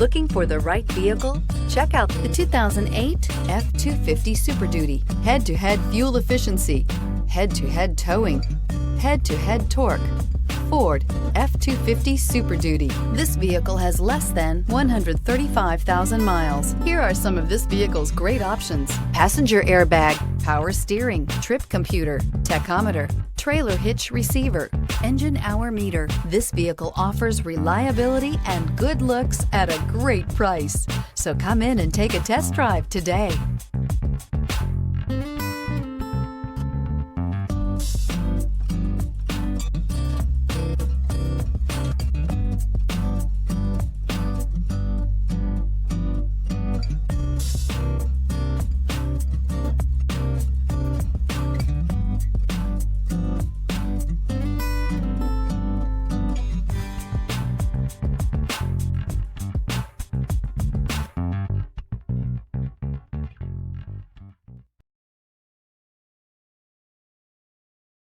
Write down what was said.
Looking for the right vehicle? Check out the 2008 F-250 Super Duty. Head-to-head fuel efficiency, head-to-head towing, head-to-head torque. Ford F-250 Super Duty. This vehicle has less than 135,000 miles. Here are some of this vehicle's great options: passenger airbag, power steering, trip computer, tachometer, trailer hitch receiver, engine hour meter. This vehicle offers reliability and good looks at a great price. So come in and take a test drive today.